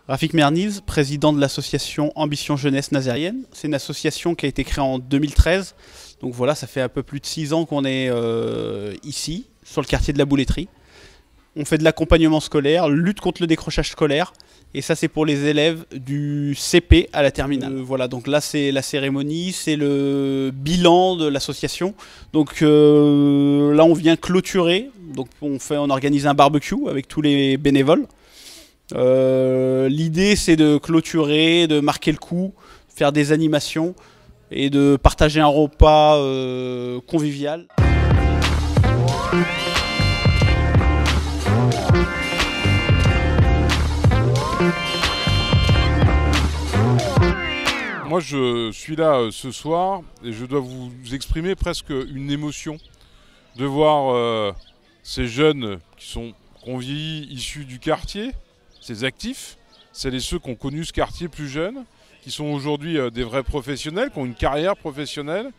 Rafik Merniz, président de l'association Ambition Jeunesse Nazérienne. C'est une association qui a été créée en 2013. Donc voilà, ça fait un peu plus de 6 ans qu'on est ici, sur le quartier de la Bouletterie. On fait de l'accompagnement scolaire, lutte contre le décrochage scolaire. Et ça, c'est pour les élèves du CP à la terminale. Voilà, donc là, c'est la cérémonie, c'est le bilan de l'association. Donc là, on vient clôturer. Donc on organise un barbecue avec tous les bénévoles. L'idée, c'est de clôturer, de marquer le coup, faire des animations et de partager un repas convivial. Moi, je suis là ce soir et je dois vous exprimer presque une émotion de voir ces jeunes qui ont vieilli issus du quartier, ces actifs, celles et ceux qui ont connu ce quartier plus jeune, qui sont aujourd'hui des vrais professionnels, qui ont une carrière professionnelle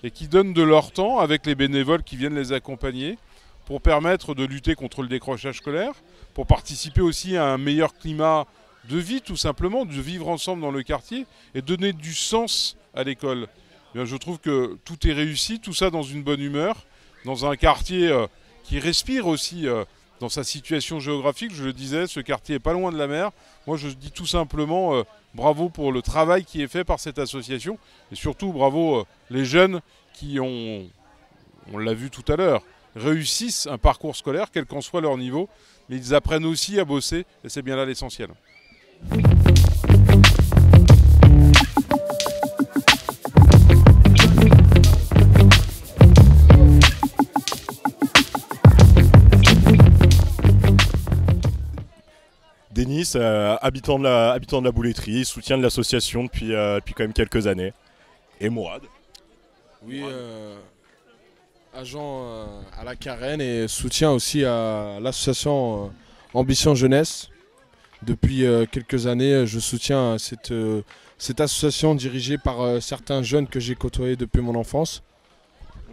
et qui donnent de leur temps avec les bénévoles qui viennent les accompagner pour permettre de lutter contre le décrochage scolaire, pour participer aussi à un meilleur climat de vie tout simplement, de vivre ensemble dans le quartier et donner du sens à l'école. Je trouve que tout est réussi, tout ça dans une bonne humeur, dans un quartier qui respire aussi dans sa situation géographique. Je le disais, ce quartier est pas loin de la mer. Moi je dis tout simplement bravo pour le travail qui est fait par cette association et surtout bravo les jeunes qui on l'a vu tout à l'heure, réussissent un parcours scolaire quel qu'en soit leur niveau, mais ils apprennent aussi à bosser et c'est bien là l'essentiel. Denis, habitant de la Bouletterie, soutien de l'association depuis quand même quelques années. Et Mourad. Oui, agent à la Carène et soutien aussi à l'association Ambition Jeunesse. Depuis quelques années, je soutiens cette association dirigée par certains jeunes que j'ai côtoyés depuis mon enfance.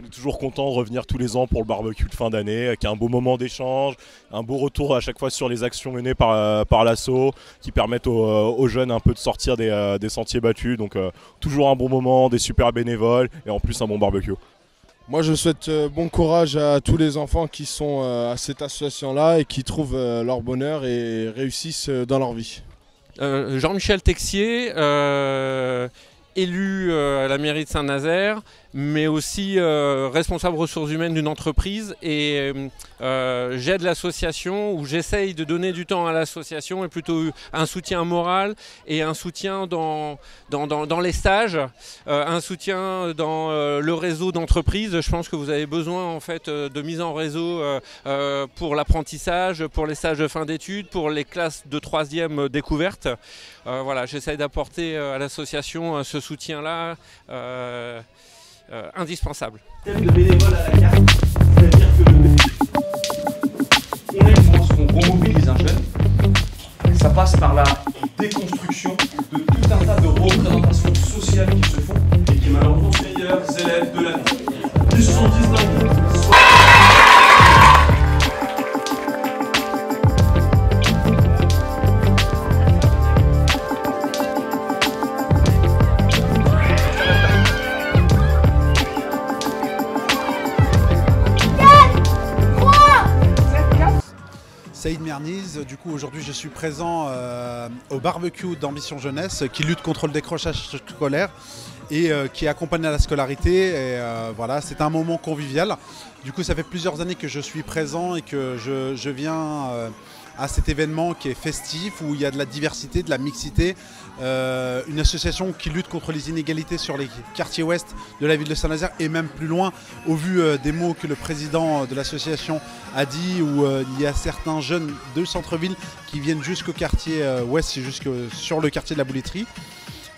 On est toujours content de revenir tous les ans pour le barbecue de fin d'année, qui est un beau moment d'échange, un beau retour à chaque fois sur les actions menées par l'asso, qui permettent aux jeunes un peu de sortir des sentiers battus. Donc toujours un bon moment, des super bénévoles et en plus un bon barbecue. Moi je souhaite bon courage à tous les enfants qui sont à cette association-là et qui trouvent leur bonheur et réussissent dans leur vie. Jean-Michel Texier, élu à la mairie de Saint-Nazaire, mais aussi responsable ressources humaines d'une entreprise et j'aide l'association où j'essaye de donner du temps à l'association et plutôt un soutien moral et un soutien dans les stages, un soutien dans le réseau d'entreprises. Je pense que vous avez besoin en fait de mise en réseau pour l'apprentissage, pour les stages de fin d'études, pour les classes de 3e découverte. Voilà, j'essaye d'apporter à l'association ce soutien-là. Indispensable. Thème de bénévole à la carte, c'est-à-dire que on pense qu'on remobilise un jeune, ça passe par la déconstruction de tout un tas de représentations sociales qui se font et qui malheureusement sont les meilleurs élèves de l'année. Ils sont 19 soit... Saïd Merniz, du coup aujourd'hui je suis présent au barbecue d'Ambition Jeunesse qui lutte contre le décrochage scolaire et qui accompagne à la scolarité. Et voilà, c'est un moment convivial. Du coup ça fait plusieurs années que je suis présent et que je viens à cet événement qui est festif, où il y a de la diversité, de la mixité. Une association qui lutte contre les inégalités sur les quartiers ouest de la ville de Saint-Nazaire et même plus loin, au vu des mots que le président de l'association a dit, où il y a certains jeunes de centre-ville qui viennent jusqu'au quartier ouest, sur le quartier de la Bouletterie.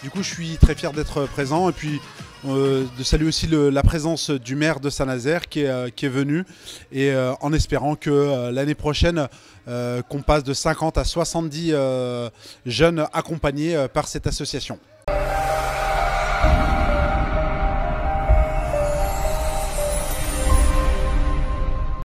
Du coup je suis très fier d'être présent et puis de saluer aussi la présence du maire de Saint-Nazaire qui est venu, et en espérant que l'année prochaine, qu'on passe de 50 à 70 jeunes accompagnés par cette association.